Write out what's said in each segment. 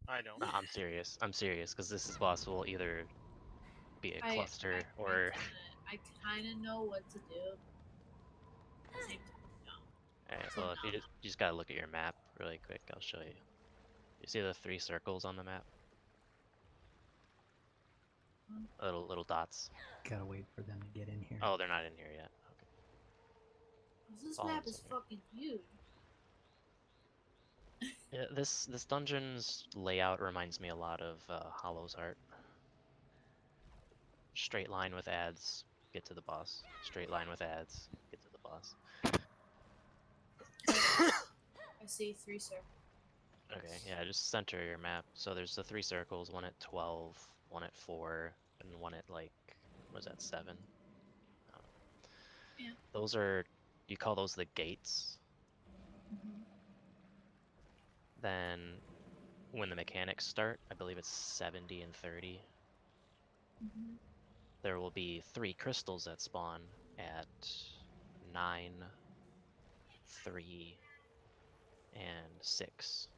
I don't. No, I'm serious. I'm serious, because this is boss will either be a cluster or... I kind of know what to do. At the same time, no. Alright, So well, if no. you just gotta look at your map really quick, I'll show you. You see the 3 circles on the map? Little dots. Gotta wait for them to get in here. Oh, they're not in here yet. Okay. This Fall map in is somewhere. fucking huge. Yeah, this dungeon's layout reminds me a lot of Hollow's Heart. Straight line with ads, get to the boss. Straight line with ads, get to the boss. I see 3 circles. Okay, yeah, just center your map. So there's the 3 circles, one at 12, one at 4, and one at like, what was that, 7? Yeah. Those are, you call those the gates. Mm-hmm. Then when the mechanics start, I believe it's 70 and 30, Mm-hmm. there will be 3 crystals that spawn at 9, 3, and 6.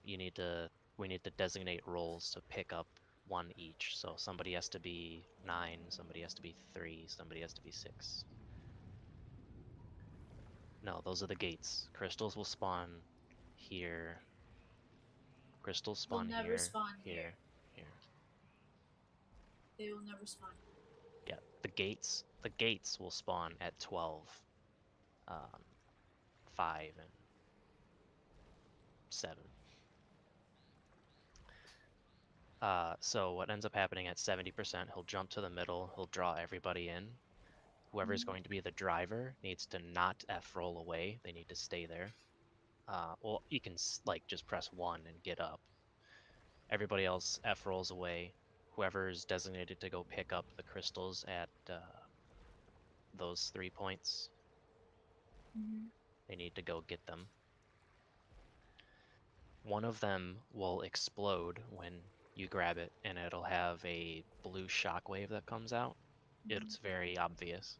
We need to designate roles to pick up one each. So somebody has to be 9, somebody has to be 3, somebody has to be 6. No, those are the gates. Crystals will spawn here. Crystals They'll spawn never here, spawn here, here. They will never spawn. Yeah, the gates will spawn at 12, 5, and 7. So what ends up happening at 70%, he'll jump to the middle, he'll draw everybody in. Whoever's going to be the driver needs to not F roll away, they need to stay there. Well, you can like just press 1 and get up. Everybody else F rolls away. Whoever's designated to go pick up the crystals at those 3 points, Mm-hmm. they need to go get them. One of them will explode when you grab it, and it'll have a blue shockwave that comes out. It's very obvious.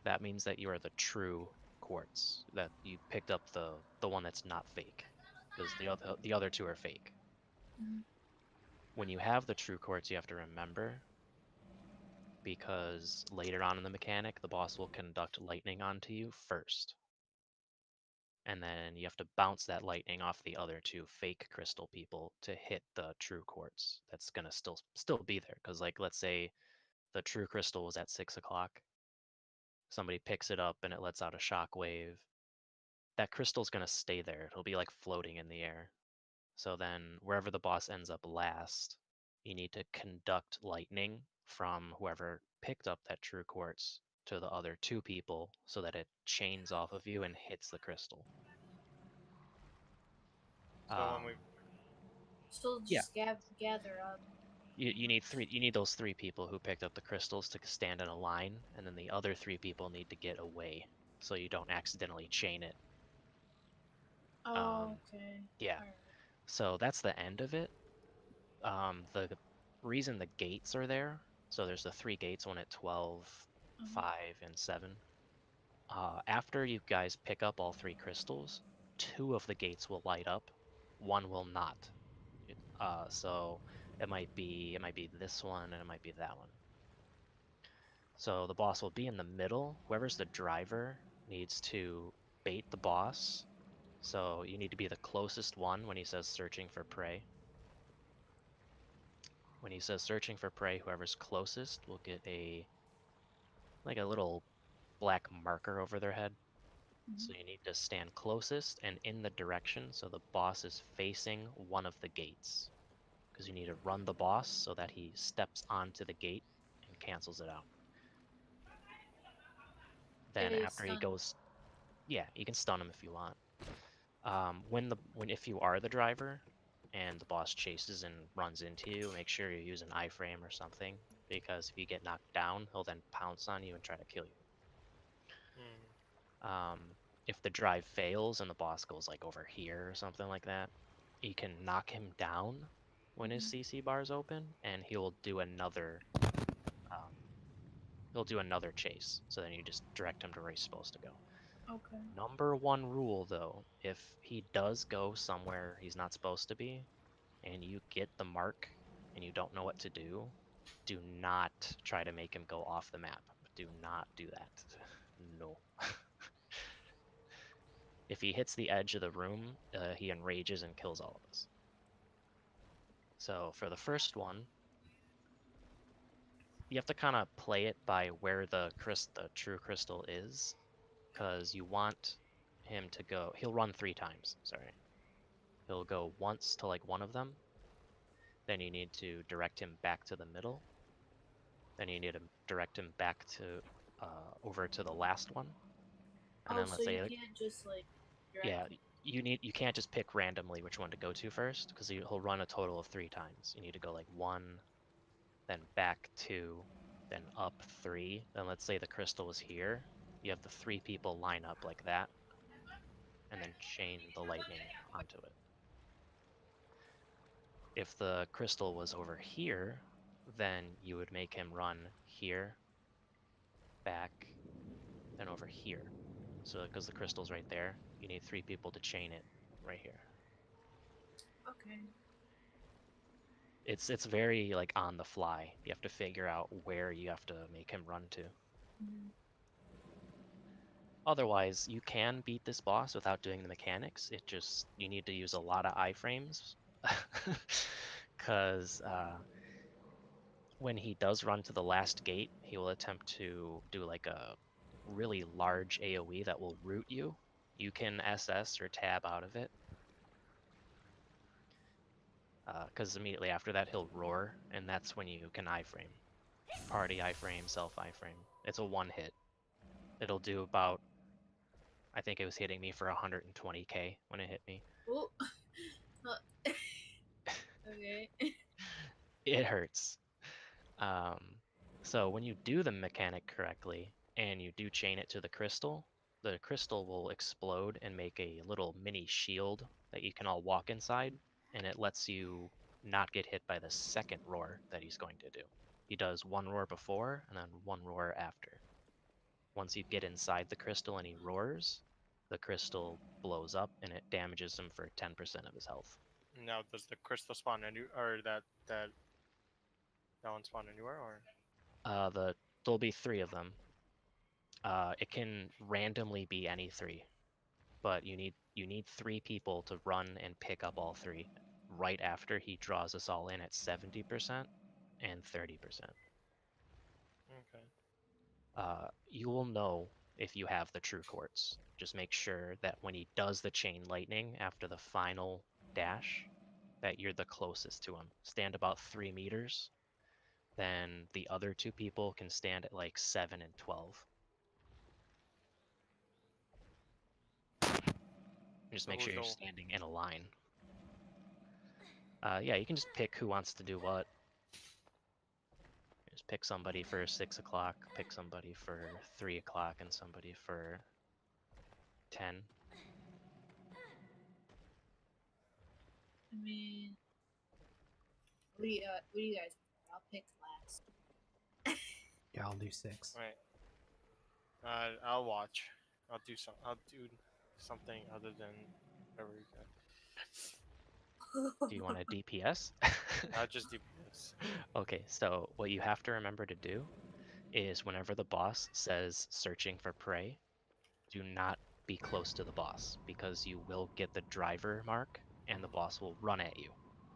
That means that you are the true quartz, that you picked up the one that's not fake, because the other 2 are fake. Mm-hmm. When you have the true quartz, you have to remember, because later on in the mechanic, the boss will conduct lightning onto you first. And then you have to bounce that lightning off the other 2 fake crystal people to hit the true quartz. That's gonna still be there, because like let's say the true crystal was at 6 o'clock. Somebody picks it up and it lets out a shockwave. That crystal's gonna stay there. It'll be like floating in the air. So then wherever the boss ends up last, you need to conduct lightning from whoever picked up that true quartz to the other 2 people so that it chains off of you and hits the crystal. So when we So Yeah. just gather up. You need those 3 people who picked up the crystals to stand in a line, and then the other 3 people need to get away so you don't accidentally chain it. Oh, okay. Yeah. Alright. So that's the end of it. The reason the gates are there, so there's the 3 gates, one at 12, 5, and 7. After you guys pick up all 3 crystals, 2 of the gates will light up, 1 will not. So it might be this one and it might be that one. So the boss will be in the middle. Whoever's the driver needs to bait the boss. So you need to be the closest one when he says searching for prey. When he says searching for prey, whoever's closest will get a little black marker over their head. So you need to stand closest and in the direction so the boss is facing one of the gates. Because you need to run the boss so that he steps onto the gate and cancels it out. Then after he goes, yeah, you can stun him if you want. If you are the driver and the boss chases and runs into you, make sure you use an iframe or something, because if you get knocked down, he'll then pounce on you and try to kill you. If the drive fails and the boss goes like over here or something like that, you can knock him down when his CC bar is open, and he'll do another chase. So then you just direct him to where he's supposed to go. Okay. Number one rule, though, if he does go somewhere he's not supposed to be, and you get the mark and you don't know what to do not try to make him go off the map. Do not do that. No. If he hits the edge of the room, he enrages and kills all of us. So for the first one, you have to kind of play it by where the true crystal is, because you want him to go. He'll run 3 times. Sorry. He'll go once to like one of them. Then you need to direct him back to the middle. Then you need to direct him back to over to the last one. And Oh, then so let's you say can't just like yeah, direct him. you can't just pick randomly which one to go to first, because he'll run a total of 3 times. You need to go like 1, then back 2, then up 3. Then let's say the crystal is here. You have the 3 people line up like that, and then chain the lightning onto it. If the crystal was over here, then you would make him run here, back, then over here. So because the crystal's right there, you need 3 people to chain it right here. Okay. It's very like on the fly. You have to figure out where you have to make him run to. Mm-hmm. Otherwise, you can beat this boss without doing the mechanics. It just you need to use a lot of iframes, because when he does run to the last gate, he will attempt to do like a really large AoE that will root you. You can SS or tab out of it, because immediately after that he'll roar, and that's when you can iframe. Party iframe, self iframe. It's a one hit. It'll do about, I think it was hitting me for 120k when it hit me. Oh. Okay. It hurts. Um, so when you do the mechanic correctly and you do chain it to the crystal will explode and make a little mini shield that you can all walk inside, and it lets you not get hit by the second roar that he's going to do. He does 1 roar before and then 1 roar after. Once you get inside the crystal and he roars, the crystal blows up and it damages him for 10% of his health. Now, does the crystal spawn or that one spawn anywhere, or? There'll be 3 of them. It can randomly be any 3, but you need 3 people to run and pick up all 3 right after he draws us all in at 70% and 30%. Okay. You will know if you have the true quartz. Just make sure that when he does the chain lightning after the final dash, that you're the closest to him. Stand about 3 meters. Then the other 2 people can stand at like 7 and 12. Just So make sure who's you're the standing in a line. Yeah, you can just pick who wants to do what. Just pick somebody for 6 o'clock, pick somebody for 3 o'clock, and somebody for 10. I mean, what do you guys? I'll pick last. Yeah, I'll do 6. right? I'll watch. I'll do something other than whatever you got. Do you want a DPS? I'll just do this. Okay, so what you have to remember to do is whenever the boss says searching for prey, do not be close to the boss, because you will get the driver mark and the boss will run at you.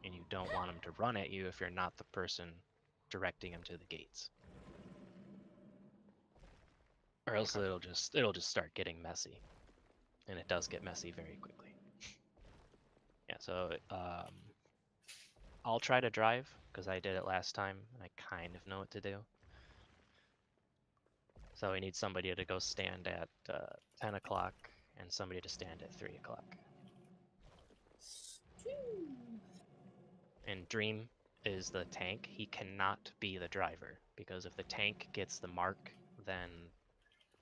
And you don't want him to run at you if you're not the person directing him to the gates. Or else Okay. it'll just start getting messy. And it does get messy very quickly. Yeah, so I'll try to drive, because I did it last time, and I kind of know what to do. So we need somebody to go stand at 10 o'clock, and somebody to stand at 3 o'clock. And Dream is the tank. He cannot be the driver, because if the tank gets the mark, then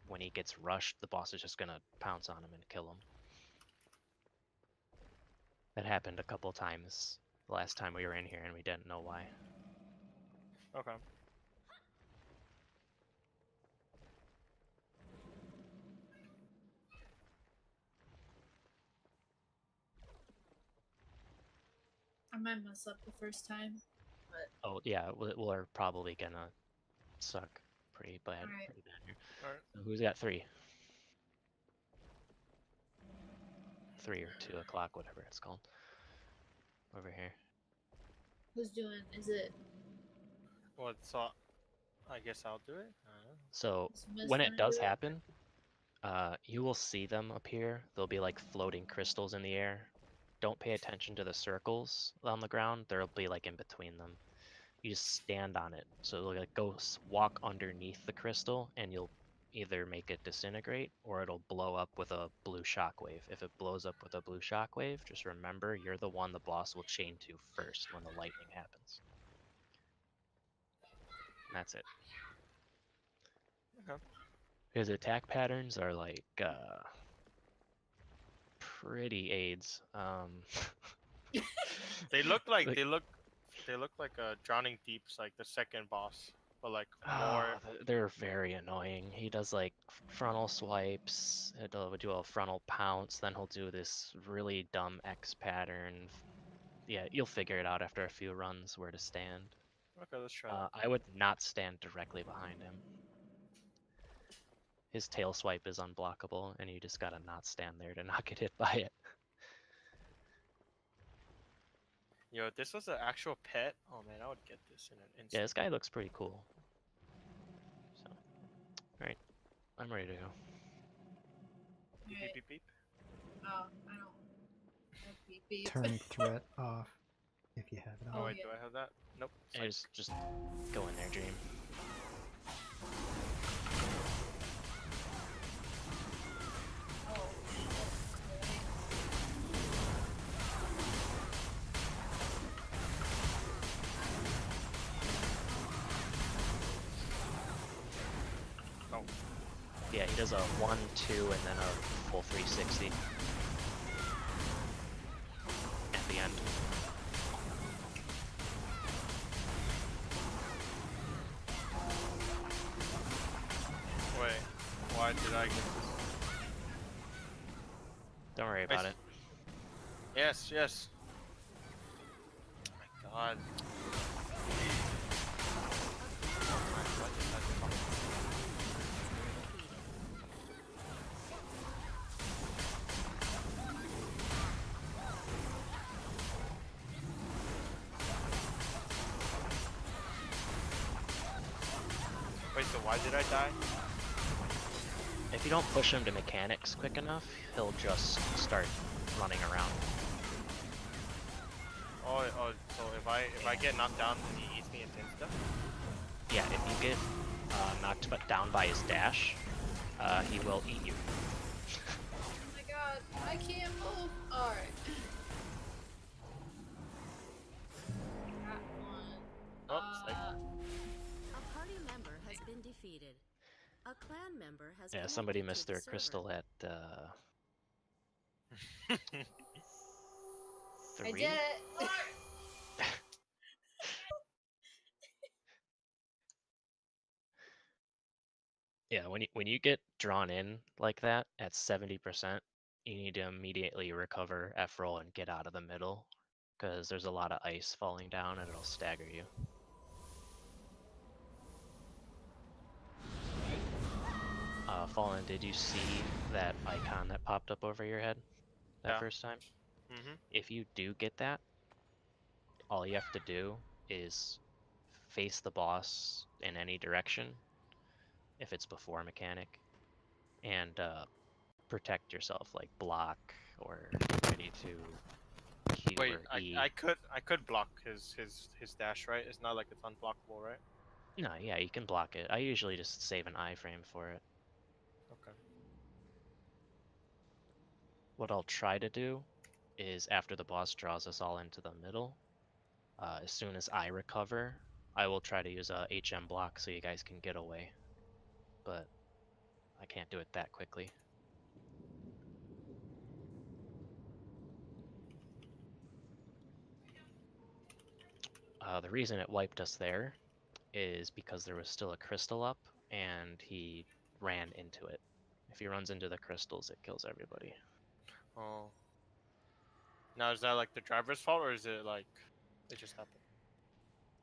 when he gets rushed, the boss is just going to pounce on him and kill him. That happened a couple times the last time we were in here, and we didn't know why. Okay. might mess up the first time, but Oh yeah, we're probably gonna suck pretty bad, Alright. pretty bad here. Alright. So who's got 3? 3 or 2 o'clock, whatever it's called. Over here. who's doing? Is it What? So I guess I'll do it. I don't know. So is Miss when it gonna does do it? happen, you will see them appear. They'll be like floating crystals in the air. Don't pay attention to the circles on the ground. There'll be like in between them. You just stand on it. So it'll like go walk underneath the crystal, and you'll either make it disintegrate or it'll blow up with a blue shockwave. If it blows up with a blue shockwave, just remember you're the one the boss will chain to first when the lightning happens. And that's it. Okay. His attack patterns are like pretty AIDS. They look like Like- they look like Drowning Deep's like the second boss, but like more. They're very annoying. He does like frontal swipes. He'll do a frontal pounce, then he'll do this really dumb X pattern. Yeah, you'll figure it out after a few runs where to stand. Okay, let's try that. I would not stand directly behind him. His tail swipe is unblockable, and you just gotta not stand there to not get hit by it. Yo, if this was an actual pet, oh man, I would get this in an Yeah, instant. this guy looks pretty cool. So, alright, I'm ready to go. Beep, Alright. beep, beep, beep. Oh, I don't have beep beep. Turn threat off if you have it Oh on. wait, yeah. do I have that? Nope. Yeah, just go in there, Dream. Oh, Oh, Yeah, he does a 1, 2, and then a full 360 at the end. wait. Why did I get this? Don't worry about it. Yes, yes. Oh my god. What is that from? Wait, so why did I die? If you don't push him to mechanics quick enough, he'll just start running around. Oh, so if I get knocked down, then he eats me and insta? Yeah, if you get knocked down by his dash, he will eat you. oh my god, I can't move. Alright. Got one. Oh, psych. A party member has been defeated. A clan member has Yeah, connected somebody to missed the their server. crystal at I 3. did it. Yeah, when you get drawn in like that at 70%, you need to immediately recover F roll and get out of the middle, because there's a lot of ice falling down and it'll stagger you. Fallen, did you see that icon that popped up over your head that Yeah. first time? Mm-hmm. If you do get that, all you have to do is face the boss in any direction, if it's before mechanic, and protect yourself, like block or get ready to Q Wait, or E. I could block his dash, right? It's not like it's unblockable, right? No, yeah, you can block it. I usually just save an iframe for it. Okay. What I'll try to do is after the boss draws us all into the middle, as soon as I recover, I will try to use a HM block so you guys can get away. But I can't do it that quickly. The reason it wiped us there is because there was still a crystal up and he ran into it. If he runs into the crystals, it kills everybody. Oh. Now, is that like the driver's fault, or is it like it just happened?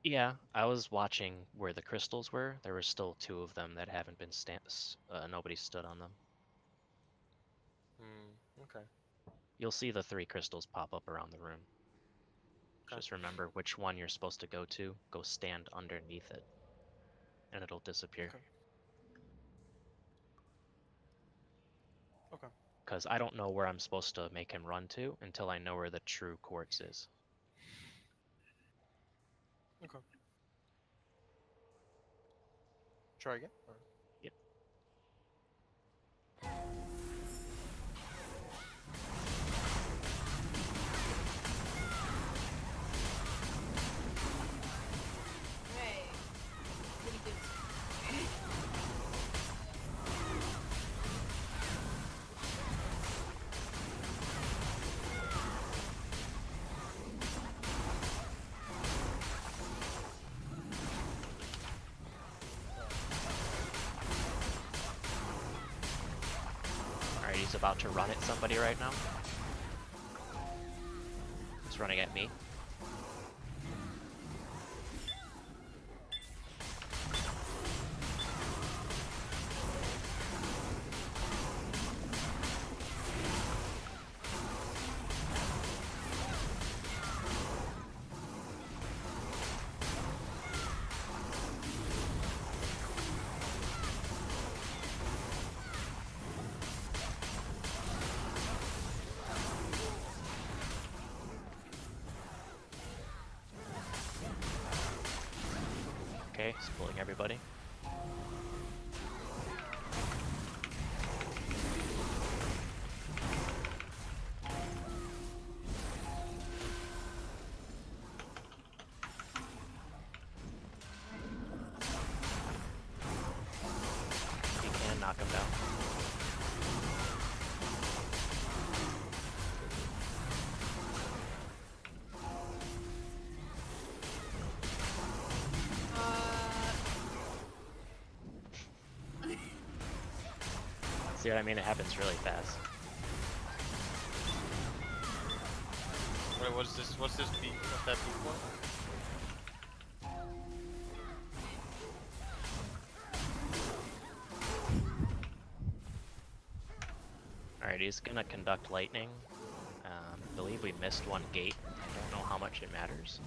Yeah, I was watching where the crystals were. There were still 2 of them that haven't been nobody stood on them. Okay. You'll see the 3 crystals pop up around the room. Okay. Just remember which one you're supposed to go to. Go stand underneath it, and it'll disappear. Okay. Okay. Because I don't know where I'm supposed to make him run to until I know where the true quartz is. Okay. Try again. Or... Yep. Hey. Pretty good. Alright, he's about to run at somebody right now. He's running at me. Okay, he's pulling everybody. You can knock him down. See what I mean? It happens really fast. Wait, what's this? What's this beat? What's that beat for? Alright, he's gonna conduct lightning. I believe we missed 1 gate. I don't know how much it matters.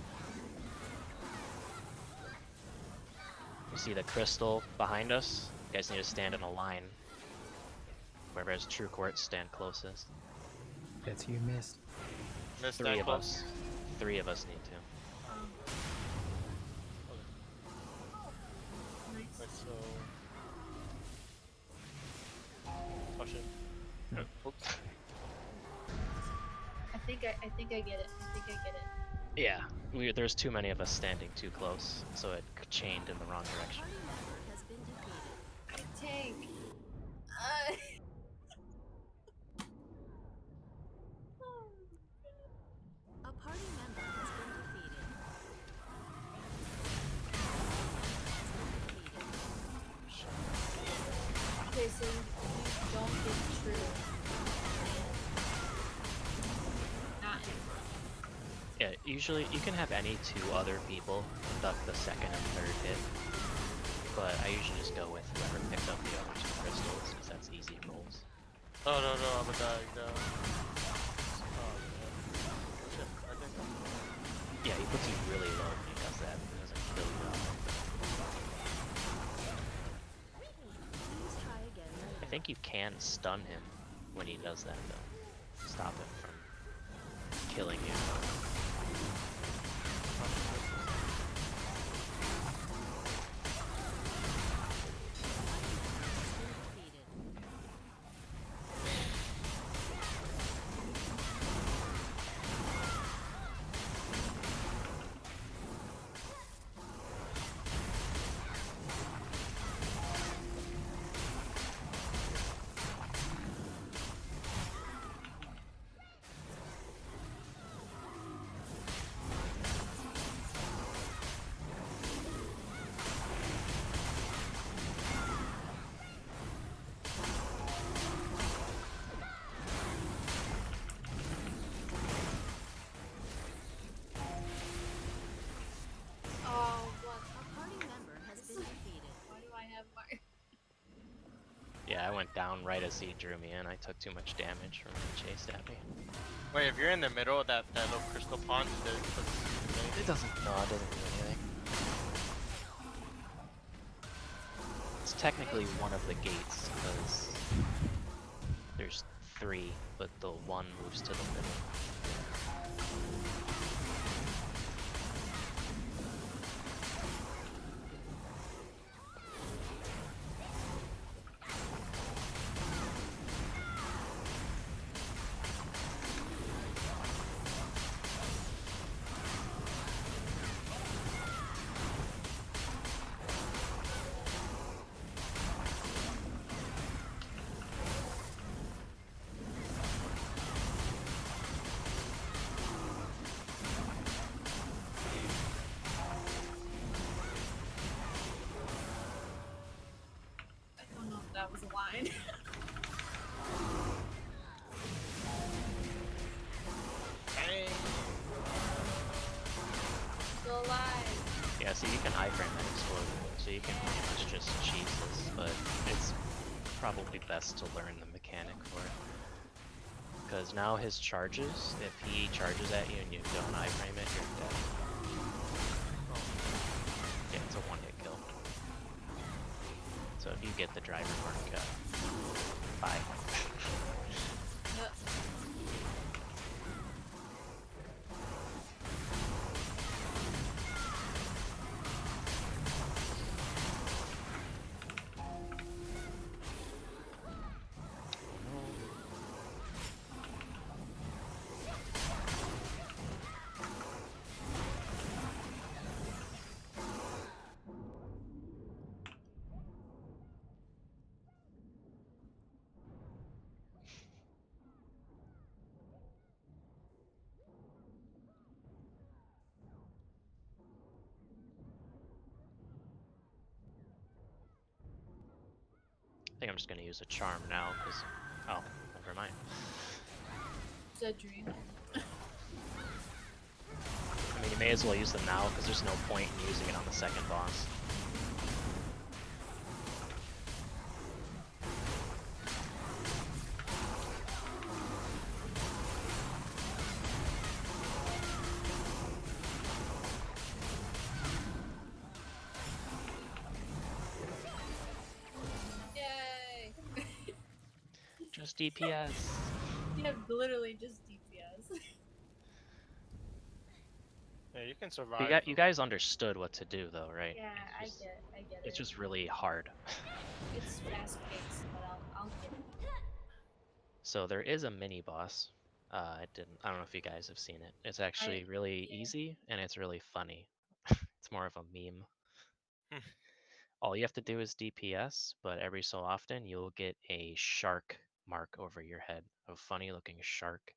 You see the crystal behind us? You guys need to stand in a line. Whoever has true quartz, stand closest. That's who you missed. Missed 3 that of close? us. 3 of us need to. Nice. Wait, so. Oh shit. No. Oops. I think I get it. I think I get it. Yeah, there's too many of us standing too close, so it chained in the wrong direction. Party member has been defeated. Tank. A party member has been defeated. Okay, so you don't get true. Not anymore. Yeah, usually you can have any 2 other people conduct the 2nd and 3rd hit, but I usually just go with whoever picked up the other 2 crystals, because that's easy rolls. Oh no, I'm a die. No. Oh man. Shit, I think Yeah, he puts you really low when he does that. He doesn't kill you out. Please try again I later. think you can stun him when he does that, though. Stop him from killing you. went down right as he drew me in. I took too much damage from when he chased at me. Wait, if you're in the middle of that little crystal pond, does it do anything? It doesn't. No, it doesn't do anything. It's technically one of the gates because there's 3, but the one moves to the middle. I don't know if that was a line. Dang. Still alive. Yeah, so you can iframe that explosion, so you can pretty much just cheese this, but it's probably best to learn the mechanic for it. Because now his charges, if he charges at you and you don't iframe it, you're dead. Yeah, it's a one-hit kill. So if you get the driver mark, bye. I think I'm just gonna use a charm now, because... Oh, never mind. Is that dream? I mean, you may as well use them now, because there's no point in using it on the second boss. Yay! Just DPS. Yeah, literally just DPS. Yeah, you can You, survive. you guys understood what to do, though, right? Yeah, It's just, I get it's it. just really hard. It's fast paced, but I'll get it. So there is a mini boss. I don't know if you guys have seen it. It's actually really yeah. easy and it's really funny. It's more of a meme. Hmm. All you have to do is DPS, but every so often you'll get a shark mark over your head, a funny looking shark.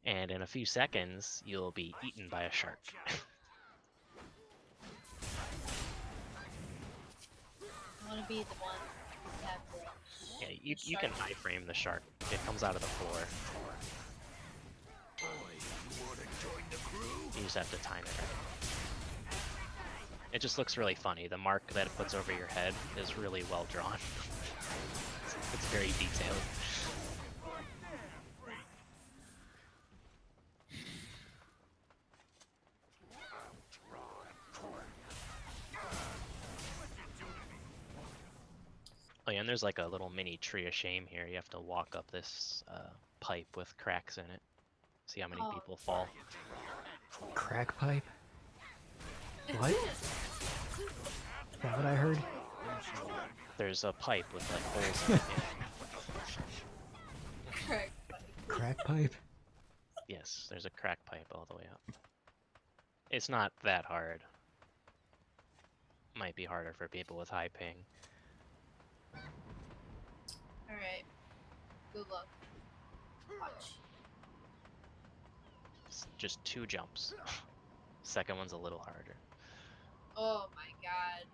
And in a few seconds, you'll be eaten by a shark. I want to be the one that Yeah, you can iframe the shark. It comes out of the floor. You just have to time it right. It just looks really funny. The mark that it puts over your head is really well drawn. It's very detailed. Oh yeah, and there's like a little mini tree of shame here. You have to walk up this pipe with cracks in it. See how many people fall. Crack pipe? What? Is that what I heard? There's a pipe with like holes in it. Yeah. Correct. Crack pipe? Yes, there's a crack pipe all the way up. It's not that hard. Might be harder for people with high ping. Alright. Good luck. Watch. It's just 2 jumps. Second one's a little harder. Oh my god.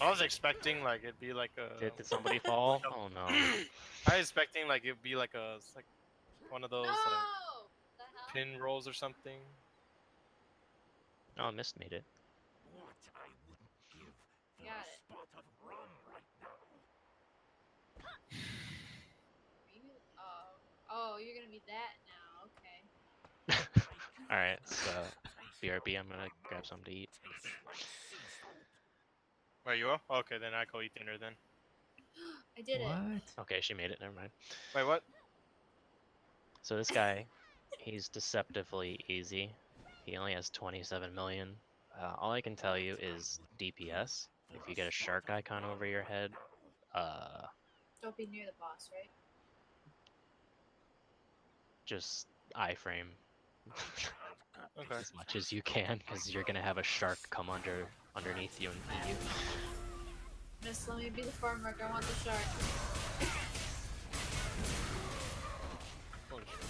I was expecting like it'd be like a. Did somebody fall? Oh no. I was expecting like it'd be like a it's like one of those No! like The hell? pin rolls or something. Oh, Mist made it. What I wouldn't give Got it. Oh, you're gonna be that now. Okay. Alright, so BRB, I'm gonna grab something to eat. Where you are? Okay, then I go eat dinner then. I did it. What? Okay, she made it, never mind. Wait, what? So this guy, he's deceptively easy. He only has 27 million. All I can tell you is DPS. If you get a shark icon over your head, Don't be near the boss, right? just iframe Okay. as much as you can, because you're gonna have a shark come underneath you and eat you. Miss, let me be the farmer. I want the shark. Holy shit.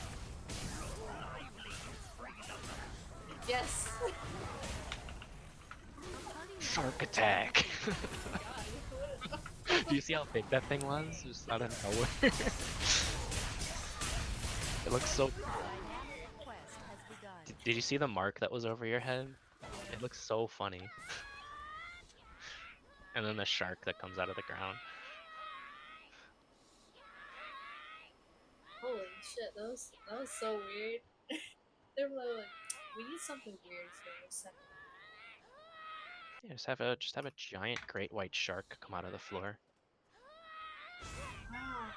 Yes. Shark attack! Do you see how big that thing was? Just out of nowhere. It looks so. Did you see the mark that was over your head? It looks so funny. And then the shark that comes out of the ground. Holy shit, that was so weird. They were like, we need something weird for a second. Yeah, just have a giant great white shark come out of the floor. Wow.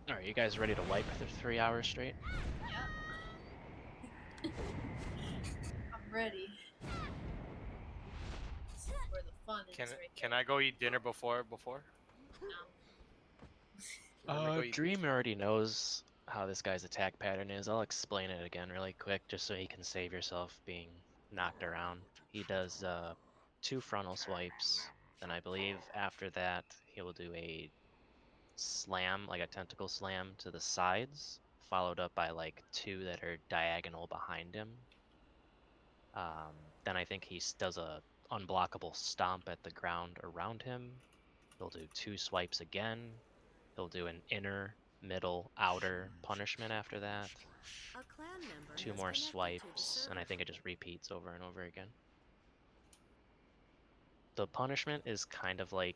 Alright, you guys ready to wipe for 3 hours straight? Yep. I'm ready. This is where the fun is right Can there. I go eat dinner before? No. Let me go eat. Dream already knows how this guy's attack pattern is. I'll explain it again really quick, just so he can save yourself being knocked around. He does 2 frontal swipes, then I believe after that he will do a slam, like a tentacle slam to the sides, followed up by like 2 that are diagonal behind him. Then I think he does a unblockable stomp at the ground around him. He'll do 2 swipes again. He'll do an inner, middle, outer punishment after that. A clan member 2 has more connected to the swipes, and I server. think it just repeats over and over again. The punishment is kind of like,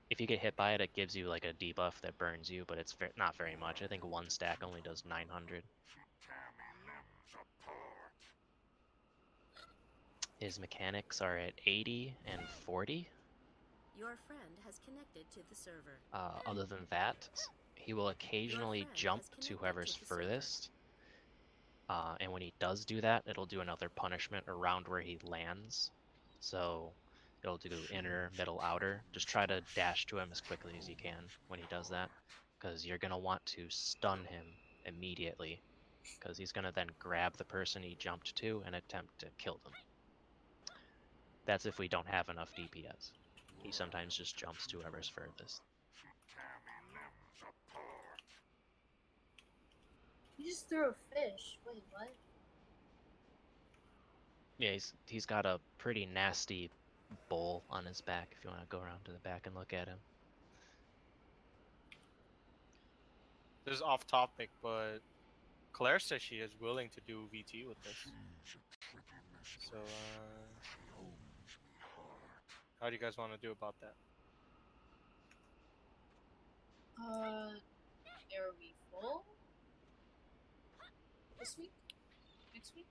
if you get hit by it, it gives you like a debuff that burns you, but it's not very much. I think 1 stack only does 900. His mechanics are at 80 and 40. Your friend has connected to the server. Other than that, he will occasionally friend jump has to connected whoever's to the server. furthest. And when he does do that, it'll do another punishment around where he lands. So it'll do inner, middle, outer. Just try to dash to him as quickly as you can when he does that, because you're going to want to stun him immediately, because he's going to then grab the person he jumped to and attempt to kill them. That's if we don't have enough DPS. He sometimes just jumps to whoever's furthest. You just threw a fish. Wait, what? Yeah, he's got a pretty nasty bowl on his back if you want to go around to the back and look at him. This is off topic, but Claire says she is willing to do VT with this. So, how do you guys want to do about that? Are we full? This week? Next week?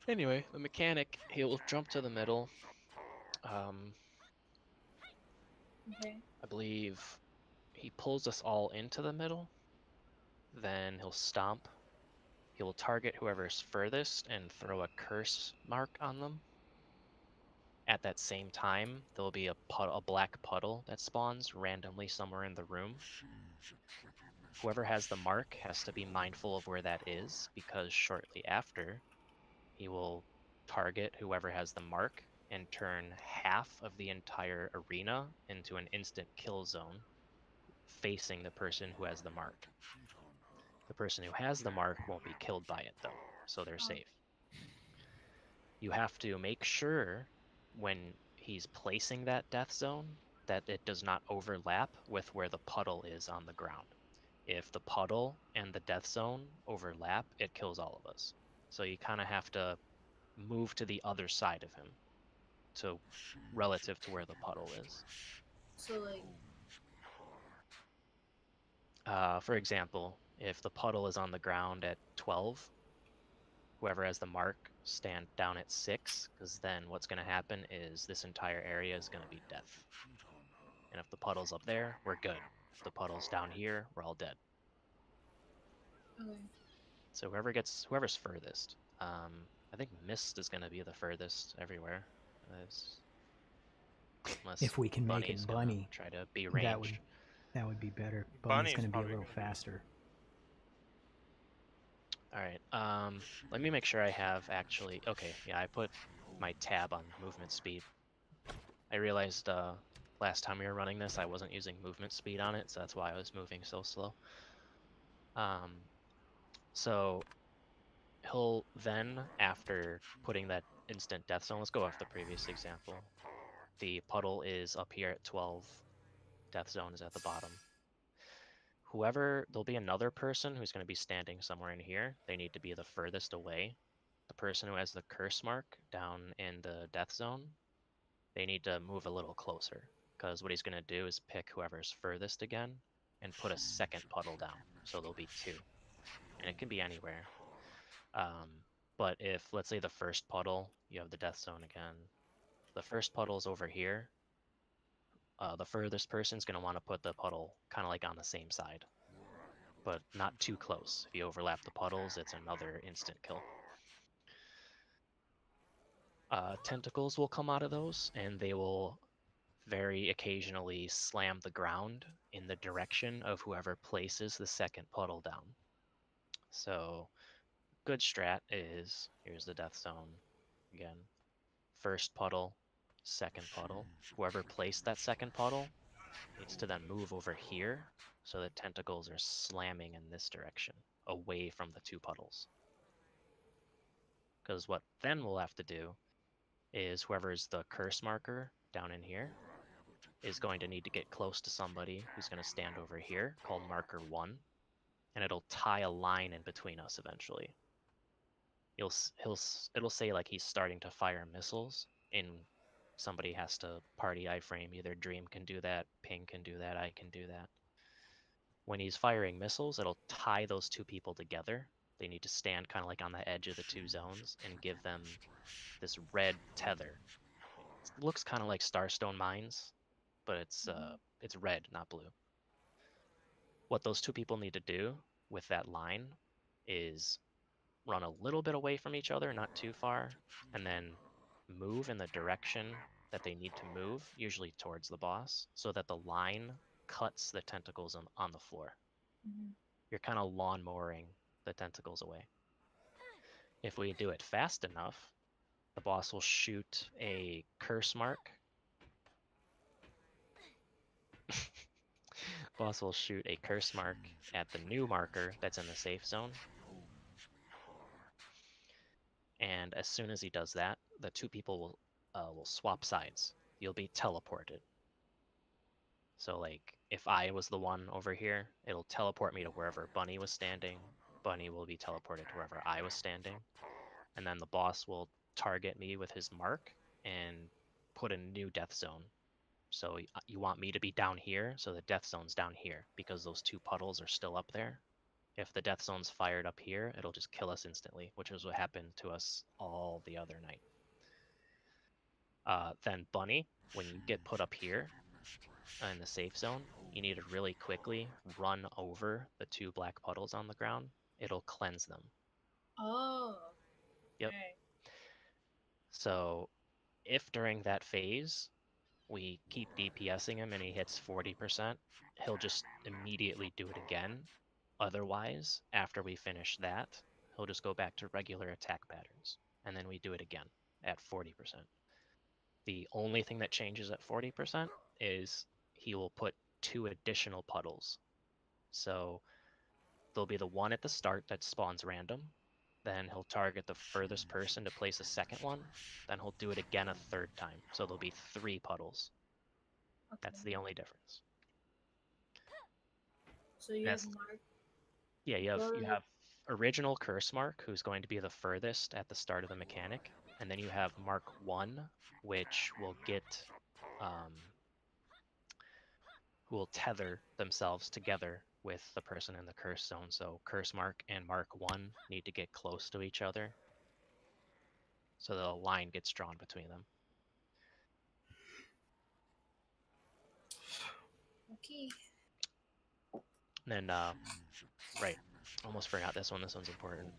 Anyway, the mechanic, he'll jump to the middle. Okay. I believe he pulls us all into the middle. Then he'll stomp. He will target whoever's furthest and throw a curse mark on them. At that same time, there'll be a black puddle that spawns randomly somewhere in the room. Whoever has the mark has to be mindful of where that is, because shortly after, he will target whoever has the mark and turn half of the entire arena into an instant kill zone facing the person who has the mark. The person who has the mark won't be killed by it though, so they're safe. You have to make sure when he's placing that death zone that it does not overlap with where the puddle is on the ground. if the puddle and the death zone overlap, it kills all of us. So you kind of have to move to the other side of him, to relative to where the puddle is. So like, For example, if the puddle is on the ground at 12, whoever has the mark stand down at 6, because then what's going to happen is this entire area is going to be death. And if the puddle's up there, we're good. If the puddle's down here, we're all dead. okay. So whoever's furthest. I think Mist is going to be the furthest everywhere. Unless If we can make Bunny's it gonna Bunny, try to be that ranged. would be better. Bunny's Bunny's going to be a probably little gonna be- faster. All right. Let me make sure I have actually. Okay, yeah, I put my tab on movement speed. I realized last time we were running this, I wasn't using movement speed on it, so that's why I was moving so slow. So he'll then, after putting that instant death zone, let's go off the previous example. The puddle is up here at 12. Death zone is at the bottom. There'll be another person who's going to be standing somewhere in here. They need to be the furthest away. The person who has the curse mark down in the death zone, they need to move a little closer, because what he's going to do is pick whoever's furthest again and put a second puddle down. So there'll be 2. And it can be anywhere. But if, let's say, the first puddle, you have the death zone again. The first puddle's over here. The furthest person's going to want to put the puddle kind of like on the same side, but not too close. If you overlap the puddles, it's another instant kill. Tentacles will come out of those, and they will very occasionally slam the ground in the direction of whoever places the second puddle down. So, good strat is, here's the death zone again. First puddle, second puddle. Whoever placed that second puddle needs to then move over here so that tentacles are slamming in this direction, away from the 2 puddles. Because what then we'll have to do is whoever's the curse marker down in here is going to need to get close to somebody who's going to stand over here, called marker 1, and it'll tie a line in between us eventually. It'll say like he's starting to fire missiles, and somebody has to party iframe. Either Dream can do that, Ping can do that, I can do that. When he's firing missiles, it'll tie those 2 people together. They need to stand kind of like on the edge of the 2 zones and give them this red tether. It looks kind of like Starstone Mines, but it's red, not blue. What those 2 people need to do with that line is run a little bit away from each other, not too far, and then move in the direction that they need to move, usually towards the boss, so that the line cuts the tentacles on the floor. Mm-hmm. You're kind of lawnmowering the tentacles away. If we do it fast enough, the boss will shoot a curse mark. Boss will shoot a curse mark at the new marker that's in the safe zone. And as soon as he does that, the 2 people will swap sides. You'll be teleported. So like, if I was the one over here, it'll teleport me to wherever Bunny was standing. Bunny will be teleported to wherever I was standing. And then the boss will target me with his mark and put a new death zone. So you want me to be down here, so the death zone's down here, because those 2 puddles are still up there. If the death zone's fired up here, it'll just kill us instantly, which is what happened to us all the other night. Then Bunny, when you get put up here in the safe zone, you need to really quickly run over the 2 black puddles on the ground. It'll cleanse them. Oh. Yep. Okay. So if during that phase we keep DPSing him and he hits 40%, he'll just immediately do it again. Otherwise, after we finish that, he'll just go back to regular attack patterns, and then we do it again at 40%. The only thing that changes at 40% is he will put 2 additional puddles. So there'll be the one at the start that spawns random, then he'll target the furthest person to place a second one, then he'll do it again a 3rd time. So there'll be 3 puddles. Okay. That's the only difference. So you have Mark. Yeah, you Go to- have original Curse Mark, who's going to be the furthest at the start of the mechanic, and then you have Mark 1, which will get who will tether themselves together with the person in the curse zone. So Curse Mark and Mark 1 need to get close to each other, so the line gets drawn between them. Okay. And then, right, almost forgot this one. This one's important.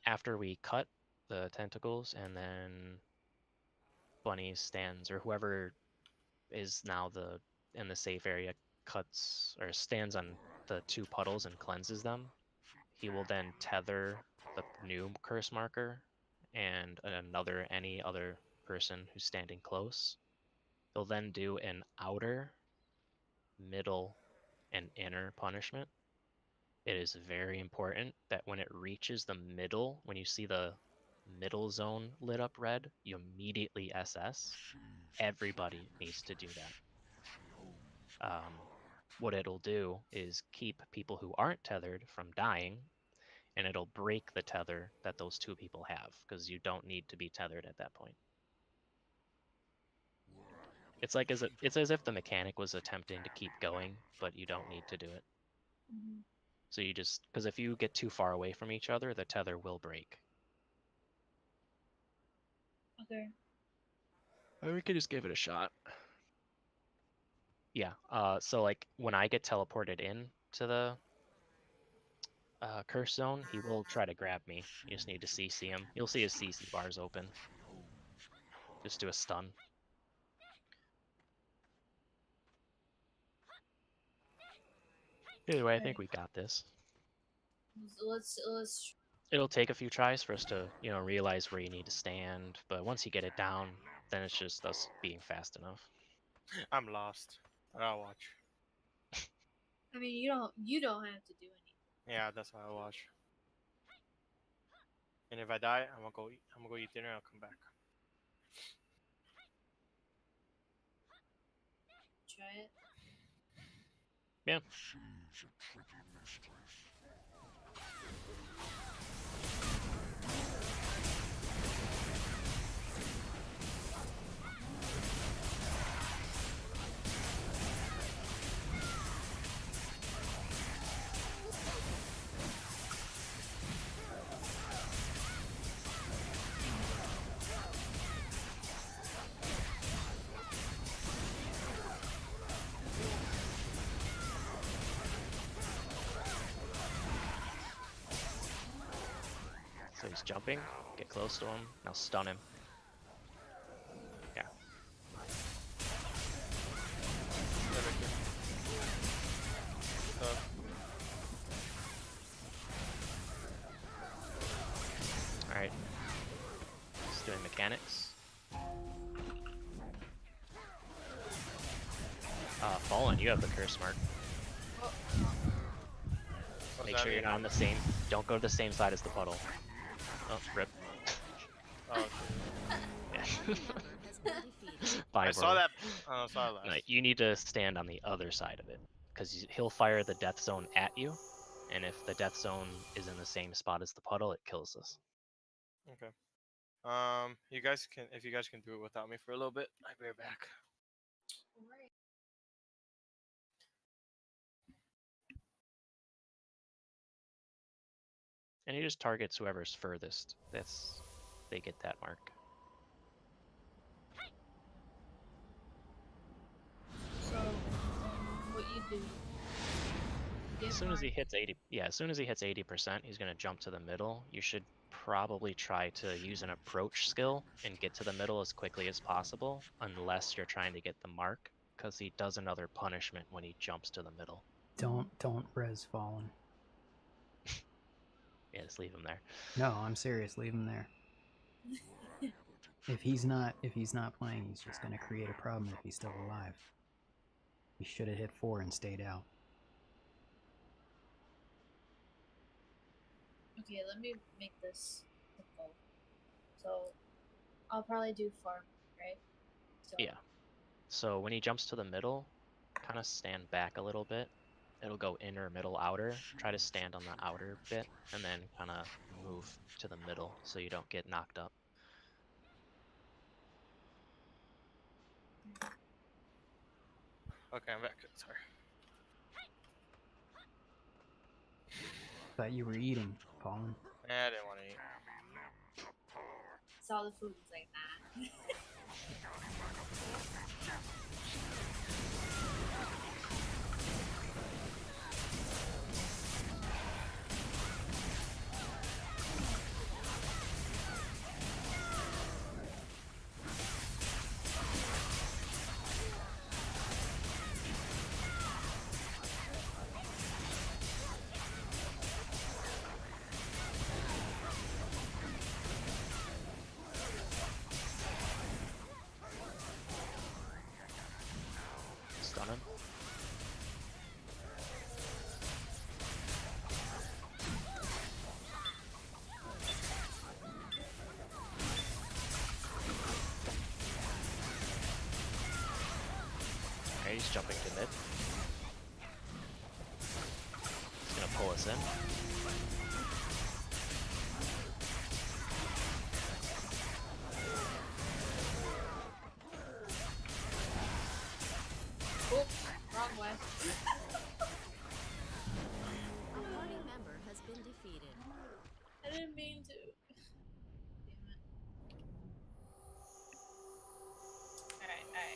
After we cut the tentacles, and then Bunny stands, or whoever is now in the safe area, cuts or stands on the 2 puddles and cleanses them, he will then tether the new curse marker and any other person who's standing close. He'll then do an outer, middle, and inner punishment. It is very important that when it reaches the middle, when you see the middle zone lit up red, you immediately SS. Everybody needs to do that. What it'll do is keep people who aren't tethered from dying, and it'll break the tether that those 2 people have, because you don't need to be tethered at that point. It's like it's as if the mechanic was attempting to keep going, but you don't need to do it. Mm-hmm. So you just, because if you get too far away from each other, the tether will break. Okay. Or we could just give it a shot. Yeah. So like when I get teleported in to the curse zone, he will try to grab me. You just need to CC him. You'll see his CC bars open. Just do a stun. Anyway, I think we got this. Let's. It'll take a few tries for us to, realize where you need to stand, but once you get it down, then it's just us being fast enough. I'm lost, but I'll watch. I mean, you don't have to do anything. Yeah, that's why I watch. And if I die, I'm gonna go eat dinner. I'll come back. Try it. Yeah. So he's jumping. Get close to him. Now stun him. Yeah. Alright. Just doing mechanics. Fallen, you have the curse mark. Make sure you're not on the same. Don't go to the same side as the puddle. Oh, rip. Oh. Yeah. I Bye, saw bro. that. I saw that. No, you need to stand on the other side of it, because he'll fire the death zone at you, and if the death zone is in the same spot as the puddle, it kills us. Okay. You guys can, if you guys can do it without me for a little bit, I'll be right back. Alright. And he just targets whoever's furthest. They get that mark. So, what you do? As soon as he hits 80%, he's gonna jump to the middle. You should probably try to use an approach skill and get to the middle as quickly as possible, unless you're trying to get the mark, because he does another punishment when he jumps to the middle. Don't res Fallen. Yeah, just leave him there. No, I'm serious. Leave him there. If he's not playing, he's just gonna create a problem if he's still alive. He should have hit 4 and stayed out. Okay, let me make this simple. So, I'll probably do farm, right? So, Yeah. So when he jumps to the middle, kind of stand back a little bit. It'll go inner, middle, outer. Try to stand on the outer bit, and then kind of move to the middle so you don't get knocked up. Okay, I'm back. Sorry. Thought you were eating, Colin. I didn't want to eat. Saw the food was like, nah. Stun him. Alright, he's jumping to mid. He's gonna pull us in. Oops, wrong way. A party member has been defeated. I didn't mean to. Damn it. Alright.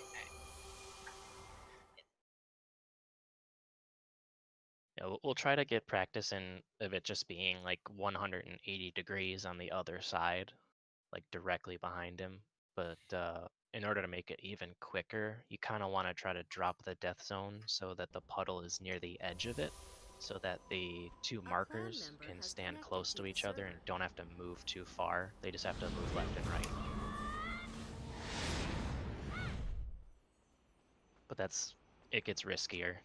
Yeah, we'll try to get practice in of it just being like 180 degrees on the other side, like directly behind him. But in order to make it even quicker, you kind of want to try to drop the death zone so that the puddle is near the edge of it, so that the two clan markers member can has stand connected close to to the each other and server. don't have to move too far. They just have to move left and right. But it gets riskier.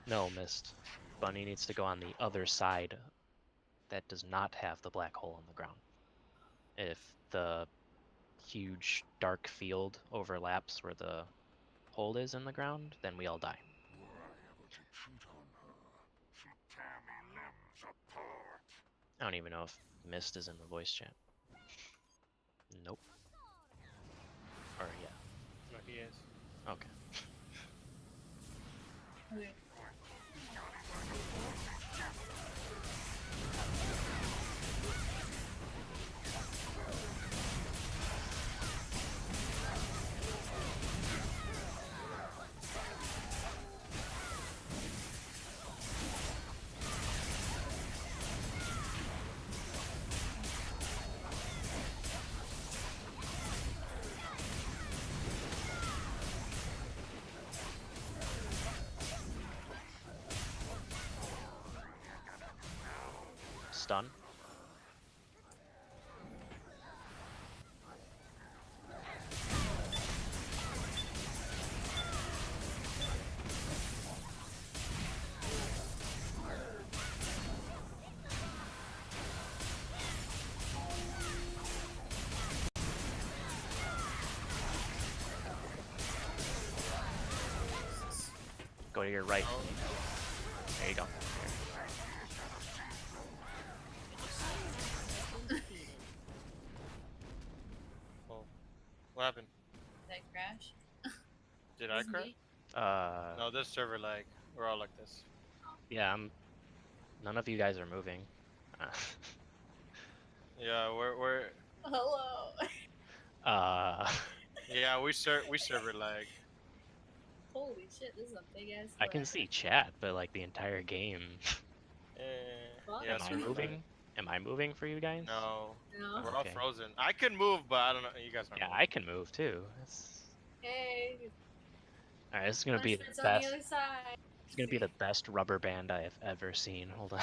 No, missed. Bunny needs to go on the other side that does not have the black hole in the ground. If the huge dark field overlaps where the hole is in the ground, then we all die. I don't even know if Mist is in the voice chat. Nope. Or yeah. No, he is. Okay. Okay. Stun. Go to your right. Oh, There you go. Has been defeated. oh. What happened? Did I crash? Did I It's crash? me? No, this server lag. We're all like this. Yeah, none of you guys are moving. Yeah, we're Hello. yeah, we server lag. Holy shit, this is a big ass. I can see chat, but like the entire game. Fuck. Yeah, Am I server lag. moving? Am I moving for you guys? No, No. we're all Okay. frozen. I can move, but I don't know. You guys aren't. Yeah, moving. I can move too. Hey, All right, this is gonna be the punishment's on best. the other side. It's gonna be the best rubber band I have ever seen. Hold on. I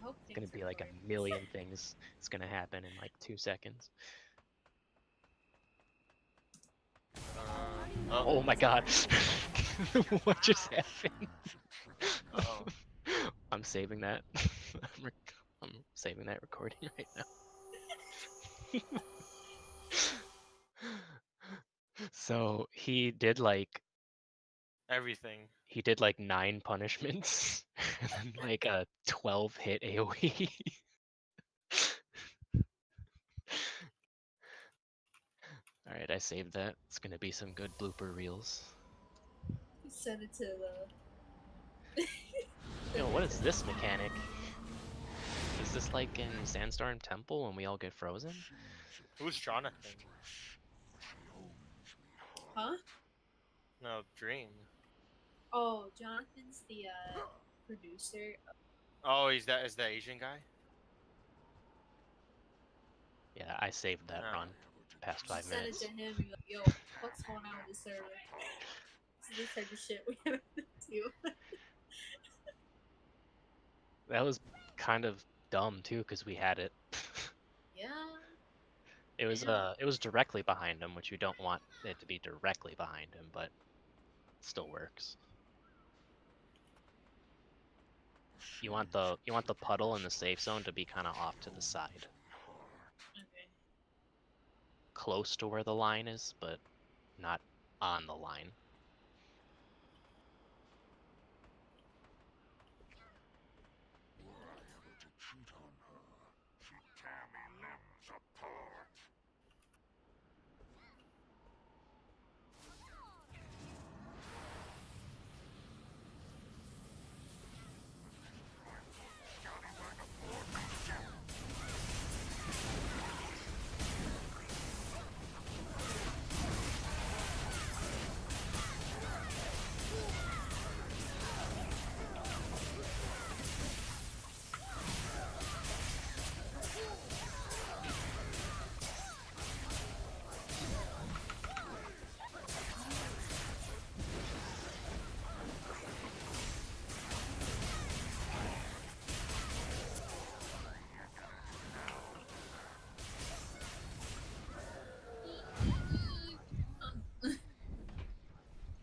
hope It's gonna things be like a record. million things. It's gonna happen in like 2 seconds. Oh my god. What just happened? Oh. I'm saving that. I'm saving that recording right now. So he did Everything. 9 punishments and then like a 12 hit AoE. Alright, I saved that. It's gonna be some good blooper reels. You send it to the. Yo, what is this mechanic? Is this like in Sandstorm Temple when we all get frozen? Who's Jonathan? Huh? No, Dream. Oh, Jonathan's the producer. Oh, is the Asian guy? Yeah, I saved that Ah. run. Past 5 Send it minutes. to him. You're like, yo, what's going on with the server? This is the type of shit we have to do. That was kind of dumb too, because we had it. Yeah. It was Yeah. it was directly behind him, which you don't want it to be directly behind him, but it still works. You want the puddle in the safe zone to be kind of off to the side, Okay. close to where the line is, but not on the line.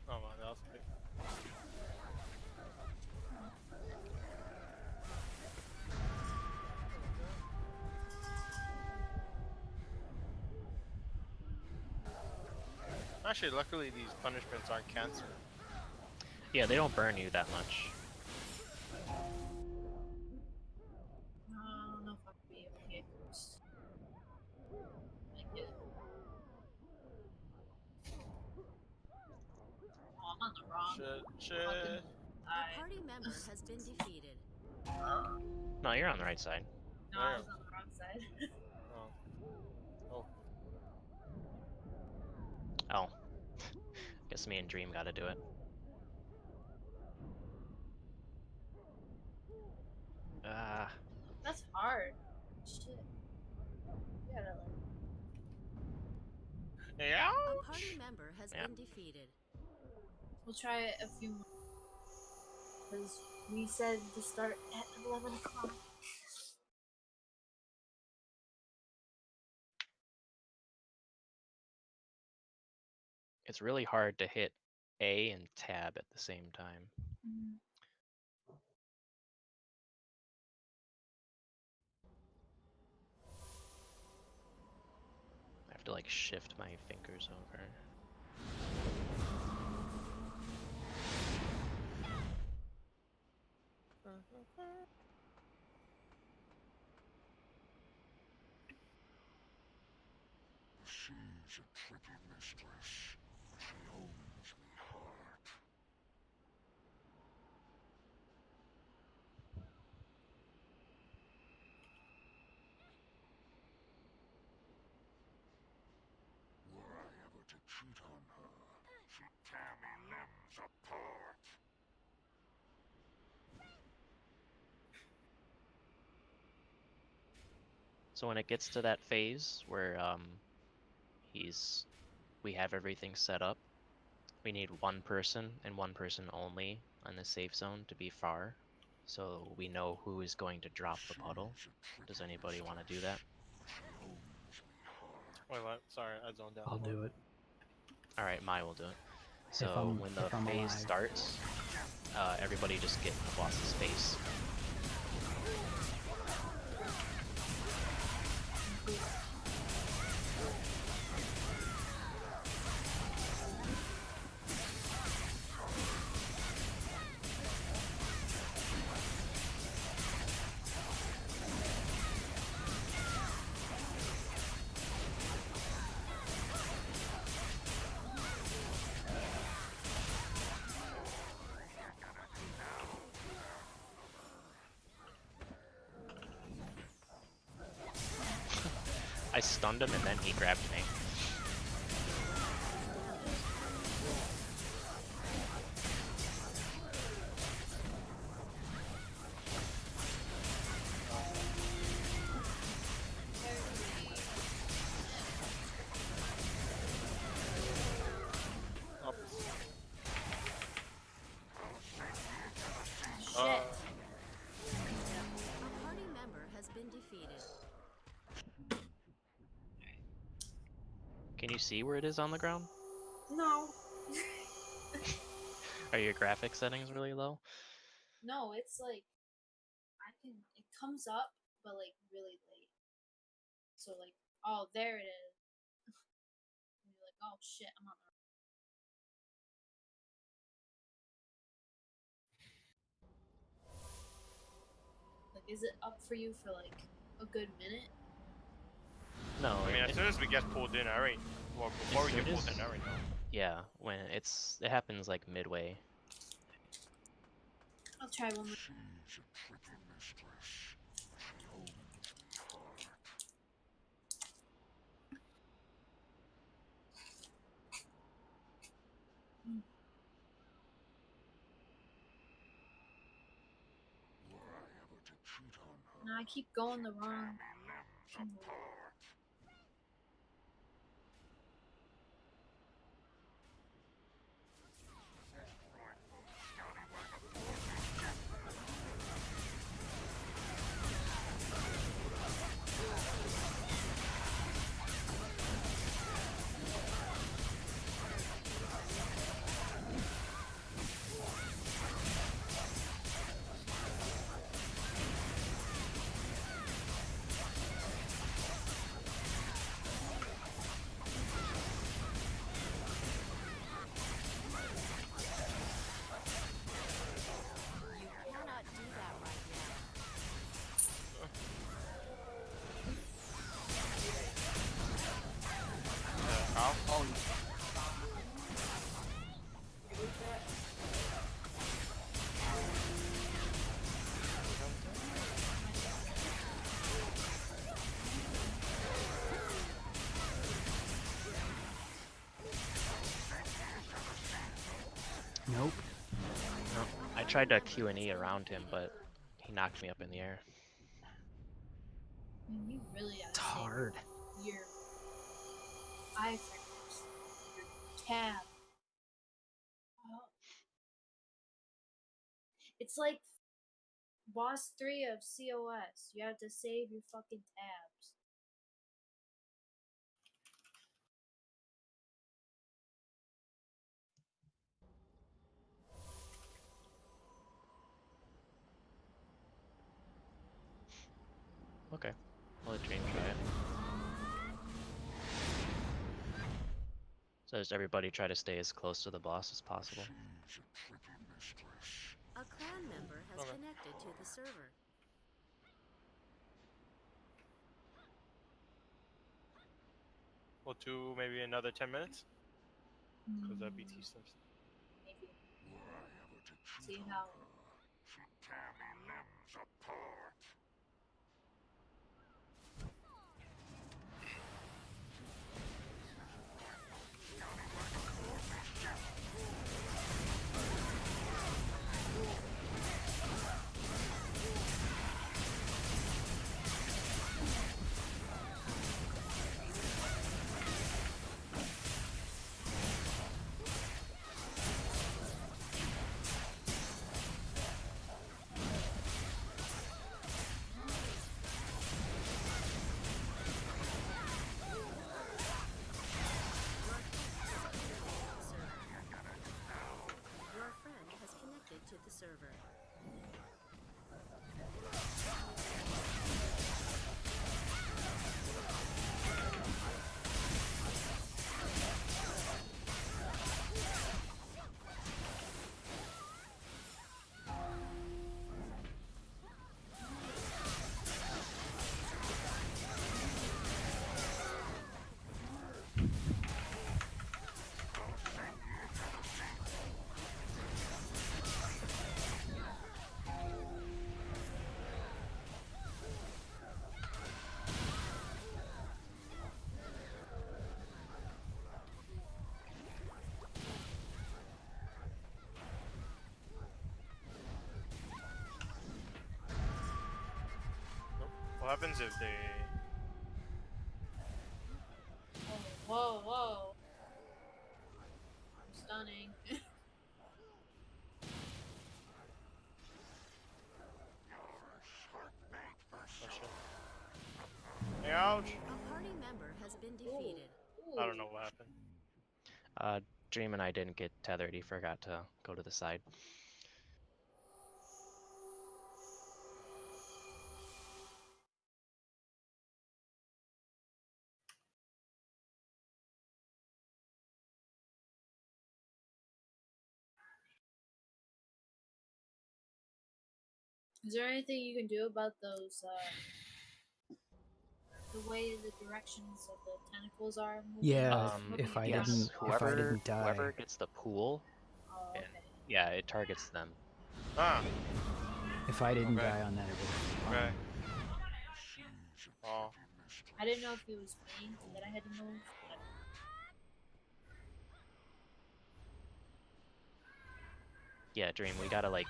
Oh my, that was quick. Actually, luckily these punishments aren't cancer. Yeah, they don't burn you that much. I don't know if I can be able to get close. I get it. Oh, I'm on the wrong. Shit. A I, party member has been defeated. No, you're on the right side. no, I was on the wrong side. Oh. Oh. Guess me and Dream gotta do it. That's hard. Shit. You gotta like. Yeah. A party member has Yeah. been defeated. We'll try it a few more. Because we said to start at 11 o'clock. It's really hard to hit A and tab at the same time. Mm. I have to like shift my fingers over. She's a tricky mistress. She owns me heart. Were I ever to cheat on her, she'd tear me limbs apart. So when it gets to that phase where we have everything set up, we need one person and one person only on the safe zone to be far, so we know who is going to drop the puddle. Does anybody want to do that? Wait, what? Sorry, I zoned out. I'll do it. All right, Mai will do it. So when the if I'm phase alive. starts, everybody just get in the boss's face. I stunned him and then he grabbed me. Shit. A party member has been defeated. Can you see where it is on the ground? No. Are your graphic settings really low? No, it's like it comes up, but like really late. So like, oh, there it is. And you're like, oh shit, I'm on the. Like, is it up for you for like a good minute? No. I mean, as soon as we get pulled in, alright. Well, before we soon get pulled as- in, alright. Yeah, when it happens like midway. I'll try one more. She's a tricky mistress. Stone heart. Were I ever to cheat on her, No, I keep going the wrong. tear me limbs apart. You cannot do that right now. Ow. Nope. No, I tried to Q&E around him, but he knocked me up in the air. I mean, you really gotta It's save hard. your iframes, your tab. Oh. It's like boss 3 of COS. You have to save your fucking tabs. Okay, I'll let Dream try it. So does everybody try to stay as close to the boss as possible? She's a tricky mistress. A clan member has Okay. connected to the server. We'll do maybe another 10 minutes. Because that BT Mm, stuff. maybe. Were I ever to cheat See on how. her, she'd tear me limbs apart. happens if they? Whoa, whoa. I'm stunning. Oh shit. Ouch. A party member has been defeated. I don't know what happened. Dream and I didn't get tethered. He forgot to go to the side. Is there anything you can do about those, the way the directions of the tentacles are moving? Yeah, if I yes, didn't die, whoever gets the pool, Oh, okay. yeah, it targets them. Ah. if I didn't Okay. die on that, it would. Okay. Oh. I didn't know if it was me that I had to move. Yeah, Dream, we gotta like,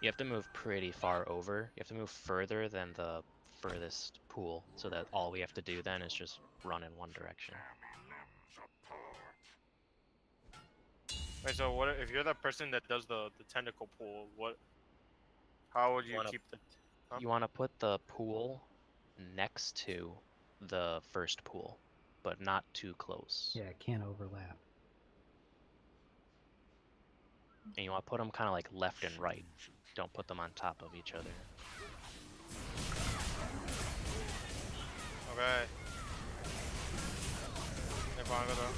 you have to move pretty far over. You have to move further than the furthest pool, so that all we have to do then is just run in one direction. Wait, so what if you're the person that does the tentacle pull? What? How would you Wanna- keep the? Huh? You want to put the pool next to the first pool, but not too close. Yeah, it can't overlap. And you want to put them kind of like left and right. Don't put them on top of each other. Okay. If I'm gonna.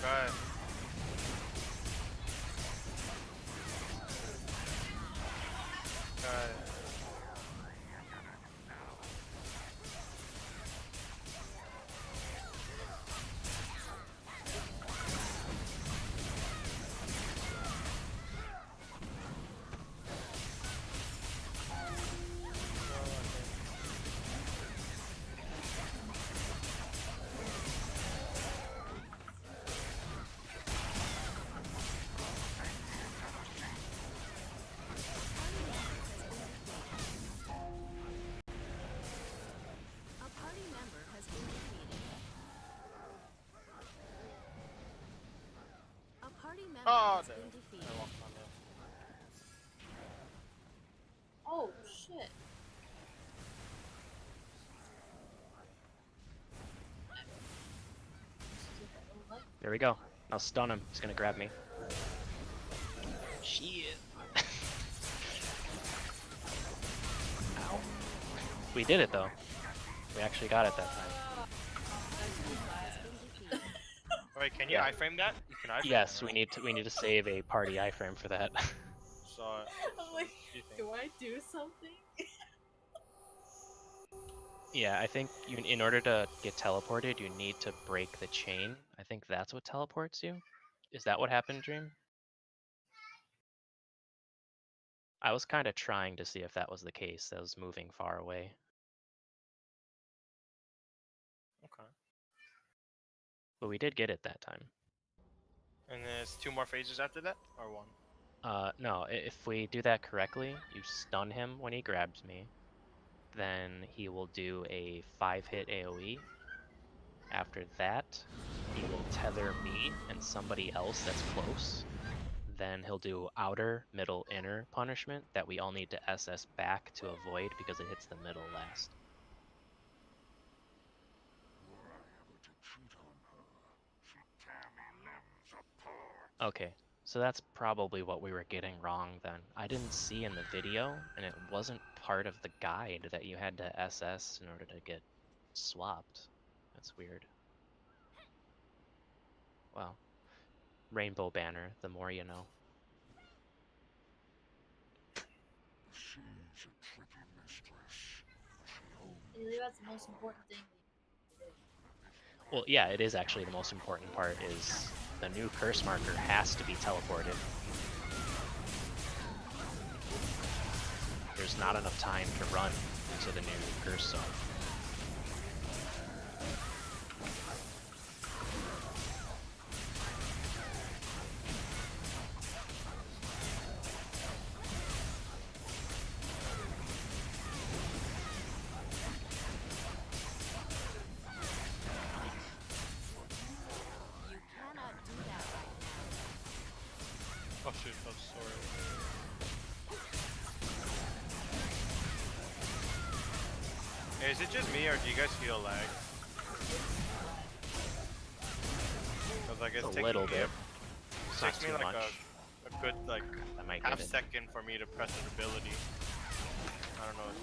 Okay. Okay. A party member has been defeated. A party member Oh, has there. been defeated. I walked on there. Oh, shit. There we go. Now stun him. He's gonna grab me. Shit. Ow. We did it though. We actually got it that time. Wait, can you Yeah. iframe that? You can iframe. Yes, that, we need to save a party iframe for that. So, I'm like, what do you think? do I do something? Yeah, I think in order to get teleported, you need to break the chain. I think that's what teleports you. Is that what happened, Dream? I was kind of trying to see if that was the case. That was moving far away. Okay. But we did get it that time. And there's 2 more phases after that, or 1? No, if we do that correctly, you stun him when he grabs me. Then he will do a 5-hit AoE. After that, he will tether me and somebody else that's close. Then he'll do outer, middle, inner punishment that we all need to SS back to avoid because it hits the middle last. Okay, so that's probably what we were getting wrong then. I didn't see in the video, and it wasn't part of the guide that you had to SS in order to get swapped. That's weird. Wow. Rainbow banner, the more you know. Really, that's the most important thing. Well, yeah, it is actually the most important part is the new curse marker has to be teleported. There's not enough time to run into the new curse zone. You cannot do that right now. Oh shoot, I'm sorry. Hey, is it just me or do you guys feel lag? Cause like it's A taking little me bit. It's not takes me too like much. a good like I might half get it. second for me to press an ability. I don't know what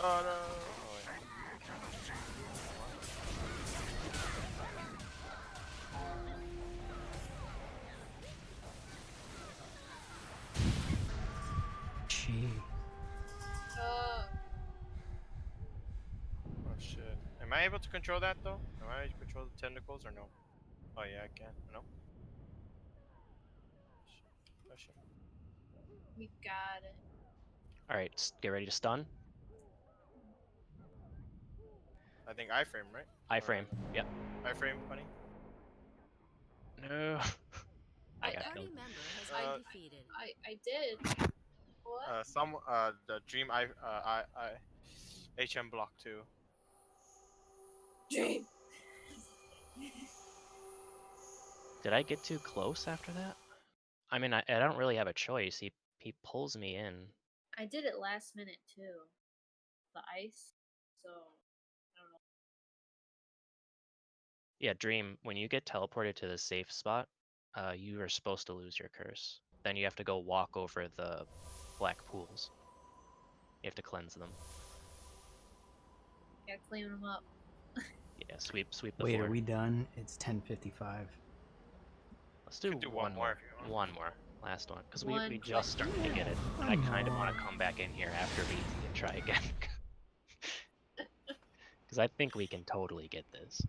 Oh no! Oh, wait. Gee. Oh shit. Am I able to control that though? Am I able to control the tentacles or no? Oh yeah, I can. No? Oh shit. We got it. Alright, get ready to stun. I think iframe, right? Iframe. Yep. Iframe, buddy. No. I A got party killed. member has Uh, been defeated. I did. What? The dream HM block 2. Dream. Did I get too close after that? I mean, I don't really have a choice. He pulls me in. I did it last minute too. The ice. So I don't know. Yeah, Dream, when you get teleported to the safe spot, you are supposed to lose your curse. Then you have to go walk over the black pools. You have to cleanse them. Gotta clean them up. Yeah, sweep the Wait, floor. are we done? It's 10:55. Let's do, Could do one one more more. if you want. One more. Last one. Because One we just started to get it. And I kind of want to come back in here after VT and try again. Because I think we can totally get this.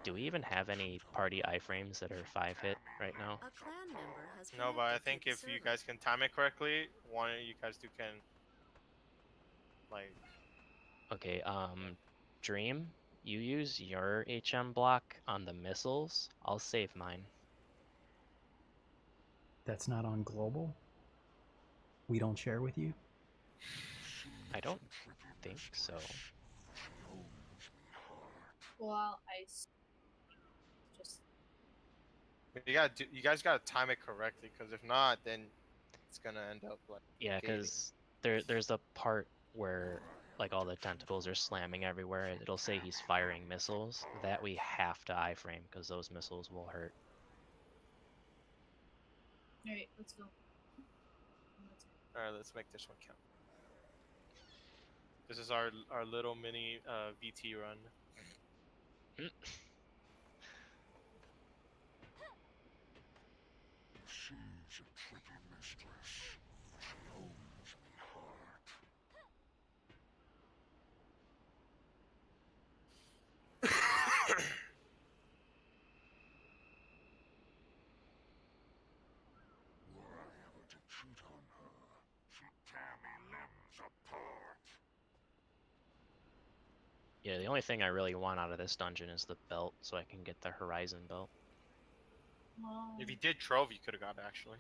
Do we even have any party iframes that are 5-hit right now? A clan member has No, but I connected think to the if you server. guys can time it correctly, one of you guys can like Okay, Dream, you use your HM block on the missiles. I'll save mine. That's not on global? We don't share with you? I don't think so. Well, ice. Just you guys gotta time it correctly, because if not, then it's gonna end up like Yeah, gating. because there's a part where like all the tentacles are slamming everywhere. It'll say he's firing missiles. That we have to iframe because those missiles will hurt. alright. Let's go. Alright, let's make this one count. This is our little mini VT run. She's a tricky mistress. She owns me heart. Were I ever to cheat on her, she'd tear me limbs apart. Yeah, the only thing I really want out of this dungeon is the belt, so I can get the Horizon belt. If you did Trove, you could have got it actually.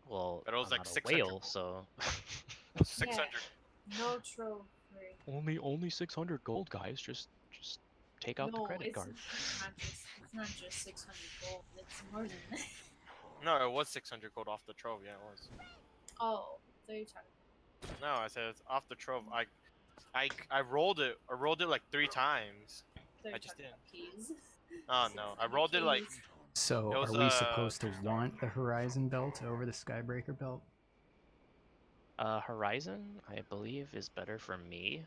Well, But it was I'm like not a 600 whale, gold. so It was 600. No troll free. only 600 gold, guys. Just take out the No, credit it's card. it's not just 600 gold. It's more than that. No, it was 600 gold off the Trove. Yeah, it was. Oh, there you talking. No, I said it's off the Trove. I rolled it. I rolled it like 3 times. I just didn't. Keys. Oh no, I rolled it like. So It was, are we supposed to want the Horizon belt over the Skybreaker belt? Horizon, I believe, is better for me.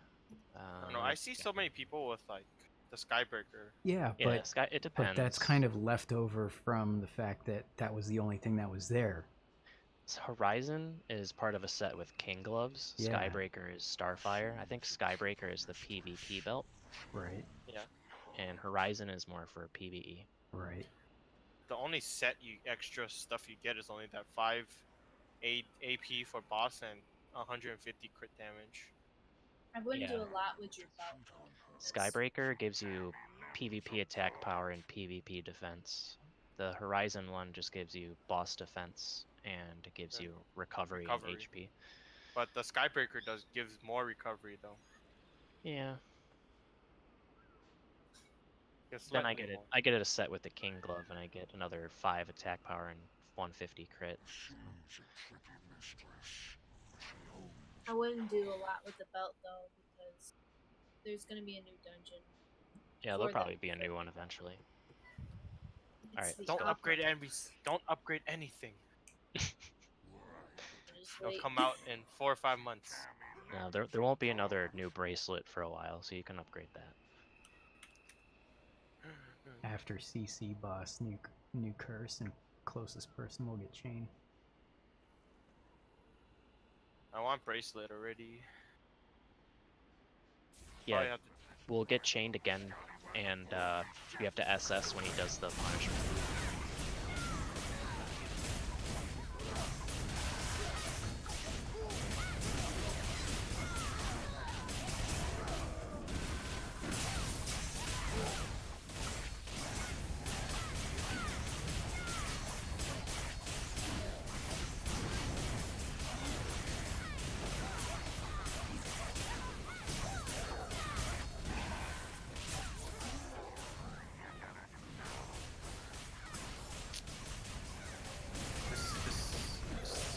I don't know. I see so many people with like the Skybreaker. Yeah, Yeah, but Sky, it depends. but that's kind of left over from the fact that that was the only thing that was there. Horizon is part of a set with King Gloves. Yeah. Skybreaker is Starfire. I think Skybreaker is the PvP belt. Right. Yeah. And Horizon is more for PvE. Right. the only extra stuff you get is only that 5 AP for boss and 150 crit damage. I wouldn't do Yeah. a lot with your belt. Skybreaker gives you PvP attack power and PvP defense. The Horizon one just gives you boss defense and gives And you recovery and HP. But the Skybreaker gives more recovery though. Yeah. It's Then slightly more. I get it a set with the King Glove, and I get another 5 attack power and 150 crit. I wouldn't do a lot with the belt though because there's gonna be a new dungeon. Yeah, there'll probably be a new one eventually. All right. Don't upgrade Don't upgrade anything. It'll come out in 4 or 5 months. No, there won't be another new bracelet for a while, so you can upgrade that. After CC boss, new curse, and closest person will get chain. I want bracelet already. Yeah, Have to... we'll get chained again, and you have to SS when he does the punishment.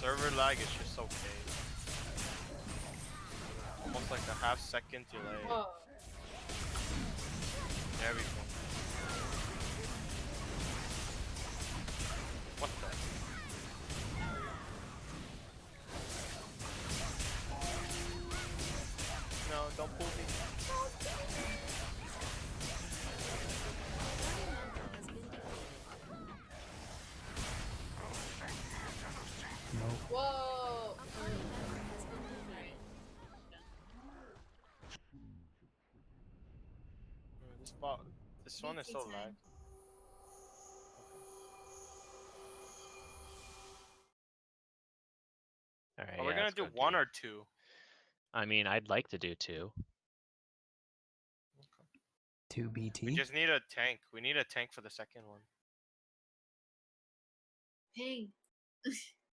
Server lag is just okay. Almost like a half-second delay. Oh. There we go. What the? No, don't pull me. Nope. Whoa! This one is so lag. All right. Are we gonna do 1 or 2? I mean, I'd like to do 2. 2 BT. We just need a tank. We need a tank for the second one. Ping.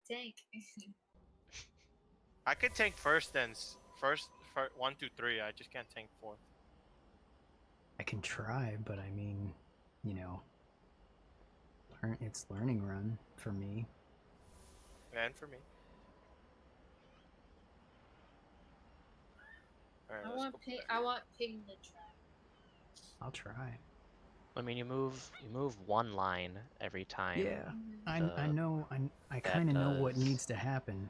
Tank. I could tank first, then first 1, 2, 3. I just can't tank 4th. I can try, but I mean, you know, it's learning run for me. And for me. Alright, I want Ping to try. I'll try. I mean, you move 1 line every time. Yeah, I know. I kind of know what needs to happen.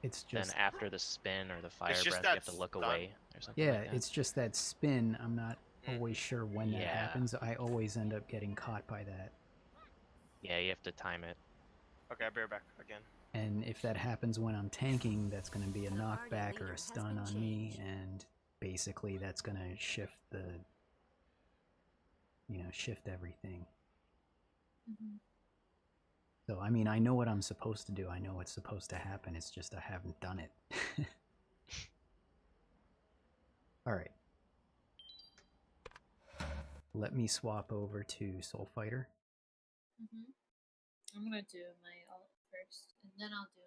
It's just then after the spin or the fire breath, you that have to look away or something. yeah, like that. it's just that spin. I'm not always sure when that Yeah. happens. I always end up getting caught by that. Yeah, you have to time it. Okay, I'll be right back again. And if that happens when I'm tanking, that's going to be a knockback or a stun on me, and basically that's going to shift the, shift everything. Mm-hmm. So, I mean, I know what I'm supposed to do. I know what's supposed to happen. It's just I haven't done it. Alright. Let me swap over to Soul Fighter. I'm gonna do my ult first, and then I'll do